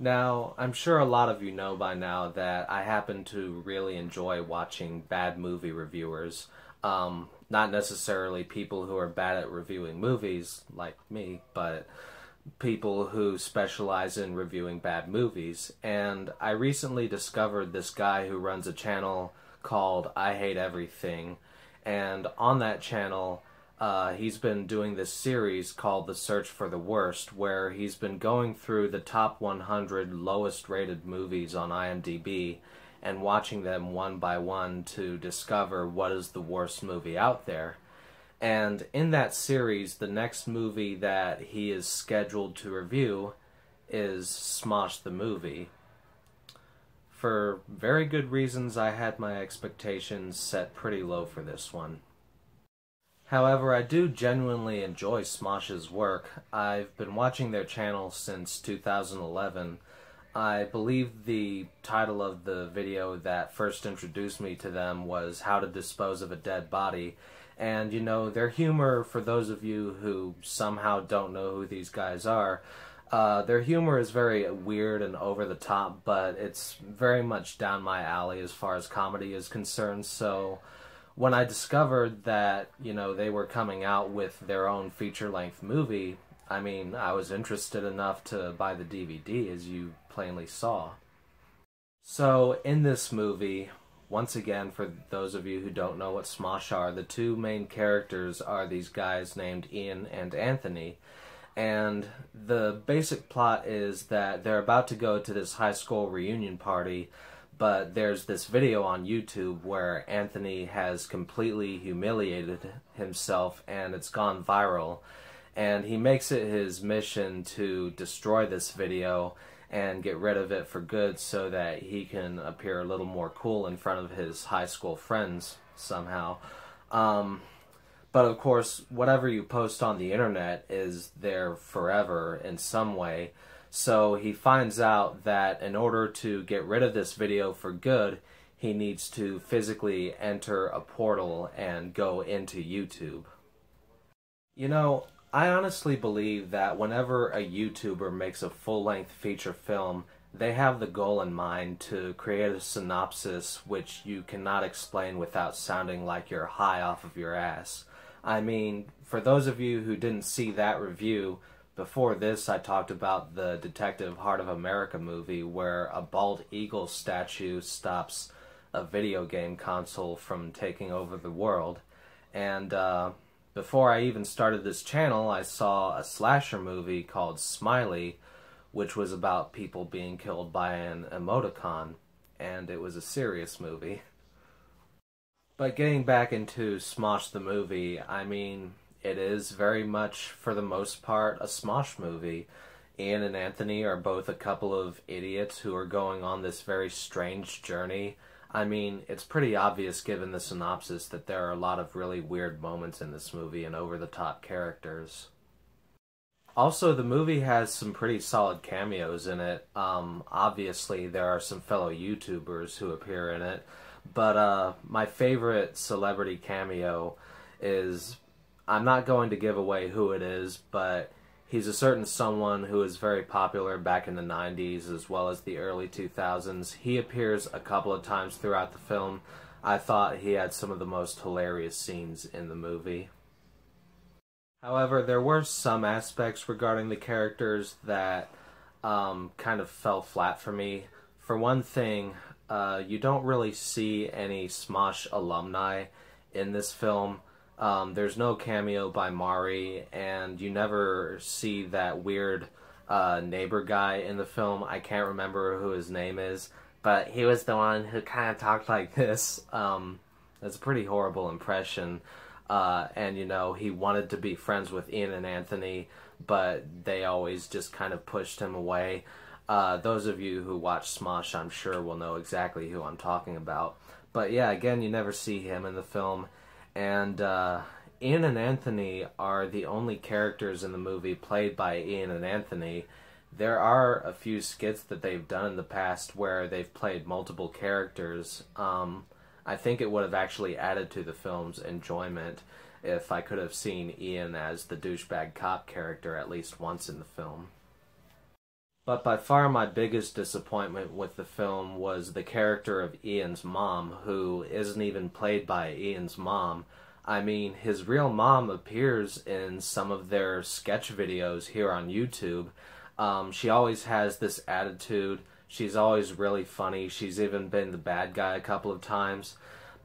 Now, I'm sure a lot of you know by now that I happen to really enjoy watching bad movie reviewers. Not necessarily people who are bad at reviewing movies, like me, but people who specialize in reviewing bad movies. And I recently discovered this guy who runs a channel called I Hate Everything. And on that channel, he's been doing this series called The Search for the Worst, where he's been going through the top 100 lowest rated movies on IMDb and watching them one by one to discover what is the worst movie out there. And in that series, the next movie that he is scheduled to review is Smosh the movie. For very good reasons, I had my expectations set pretty low for this one. However, I do genuinely enjoy Smosh's work. I've been watching their channel since 2011. I believe the title of the video that first introduced me to them was How to Dispose of a Dead Body. And, you know, their humor, for those of you who somehow don't know who these guys are, their humor is very weird and over the top, but it's very much down my alley as far as comedy is concerned. So when I discovered that, you know, they were coming out with their own feature-length movie, I mean, I was interested enough to buy the DVD, as you plainly saw. So in this movie, once again, for those of you who don't know what Smosh are, the two main characters are these guys named Ian and Anthony. And the basic plot is that they're about to go to this high school reunion party, but there's this video on YouTube where Anthony has completely humiliated himself and it's gone viral. And he makes it his mission to destroy this video and get rid of it for good so that he can appear a little more cool in front of his high school friends somehow. But of course, whatever you post on the internet is there forever in some way. So he finds out that in order to get rid of this video for good, he needs to physically enter a portal and go into YouTube. You know, I honestly believe that whenever a YouTuber makes a full-length feature film, they have the goal in mind to create a synopsis which you cannot explain without sounding like you're high off of your ass. I mean, for those of you who didn't see that review, before this I talked about the Detective Heart of America movie where a bald eagle statue stops a video game console from taking over the world. And before I even started this channel, I saw a slasher movie called Smiley, which was about people being killed by an emoticon, and it was a serious movie. But getting back into Smosh the movie, I mean, it is very much, for the most part, a Smosh movie. Ian and Anthony are both a couple of idiots who are going on this very strange journey. I mean, it's pretty obvious given the synopsis that there are a lot of really weird moments in this movie and over-the-top characters. Also, the movie has some pretty solid cameos in it. Obviously, there are some fellow YouTubers who appear in it. But my favorite celebrity cameo is, I'm not going to give away who it is, but he's a certain someone who is very popular back in the 90s as well as the early 2000s. He appears a couple of times throughout the film. I thought he had some of the most hilarious scenes in the movie. However, there were some aspects regarding the characters that kind of fell flat for me. For one thing, you don't really see any Smosh alumni in this film. There's no cameo by Mari, and you never see that weird neighbor guy in the film. I can't remember who his name is, but he was the one who kind of talked like this. That's a pretty horrible impression. And, you know, he wanted to be friends with Ian and Anthony, but they always just kind of pushed him away. Those of you who watch Smosh, I'm sure, will know exactly who I'm talking about. But yeah, again, you never see him in the film. And Ian and Anthony are the only characters in the movie played by Ian and Anthony. There are a few skits that they've done in the past where they've played multiple characters. I think it would have actually added to the film's enjoyment if I could have seen Ian as the douchebag cop character at least once in the film. But by far my biggest disappointment with the film was the character of Ian's mom, who isn't even played by Ian's mom. I mean, his real mom appears in some of their sketch videos here on YouTube. She always has this attitude. She's always really funny. She's even been the bad guy a couple of times.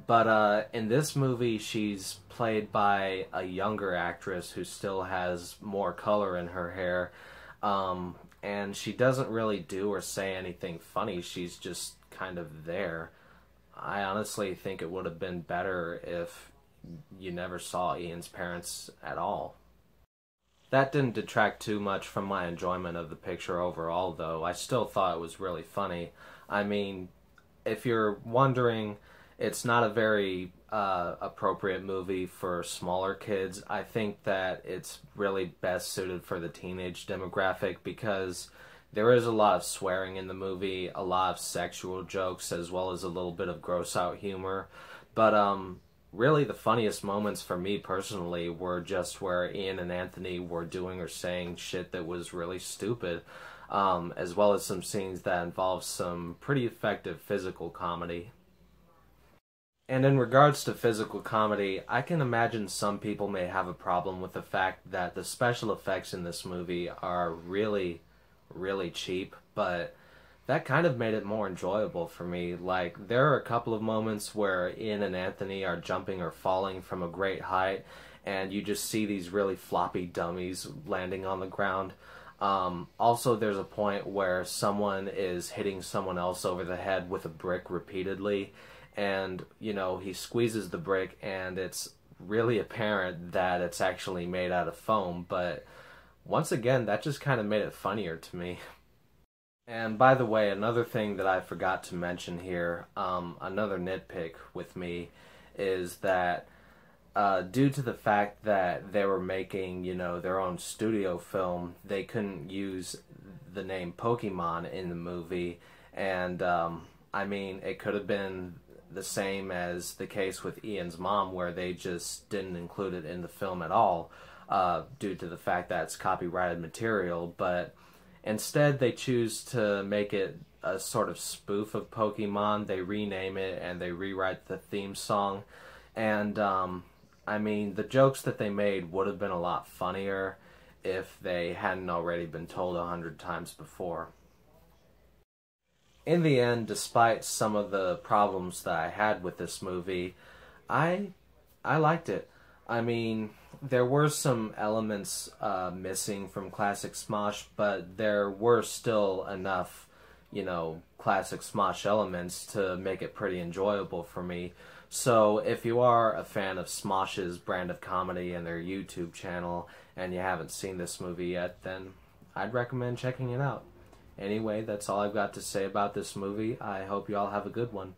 But in this movie, she's played by a younger actress who still has more color in her hair. And she doesn't really do or say anything funny. She's just kind of there. I honestly think it would have been better if you never saw Ian's parents at all. That didn't detract too much from my enjoyment of the picture overall, though. I still thought it was really funny. I mean, if you're wondering, it's not a very appropriate movie for smaller kids. I think that it's really best suited for the teenage demographic because there is a lot of swearing in the movie, a lot of sexual jokes, as well as a little bit of gross out humor. But really the funniest moments for me personally were just where Ian and Anthony were doing or saying shit that was really stupid, as well as some scenes that involved some pretty effective physical comedy. And in regards to physical comedy, I can imagine some people may have a problem with the fact that the special effects in this movie are really, really cheap, but that kind of made it more enjoyable for me. Like, there are a couple of moments where Ian and Anthony are jumping or falling from a great height, and you just see these really floppy dummies landing on the ground. Also, there's a point where someone is hitting someone else over the head with a brick repeatedly, and, you know, he squeezes the brick and it's really apparent that it's actually made out of foam, but once again, that just kind of made it funnier to me. And by the way, another thing that I forgot to mention here, another nitpick with me, is that due to the fact that they were making, you know, their own studio film, they couldn't use the name Pokemon in the movie, and I mean, it could have been the same as the case with Ian's mom, where they just didn't include it in the film at all, due to the fact that it's copyrighted material, but instead they choose to make it a sort of spoof of Pokemon. They rename it and they rewrite the theme song, and I mean, the jokes that they made would have been a lot funnier if they hadn't already been told 100 times before. In the end, despite some of the problems that I had with this movie, I liked it. I mean, there were some elements missing from classic Smosh, but there were still enough, you know, classic Smosh elements to make it pretty enjoyable for me. So if you are a fan of Smosh's brand of comedy and their YouTube channel, and you haven't seen this movie yet, then I'd recommend checking it out. Anyway, that's all I've got to say about this movie. I hope you all have a good one.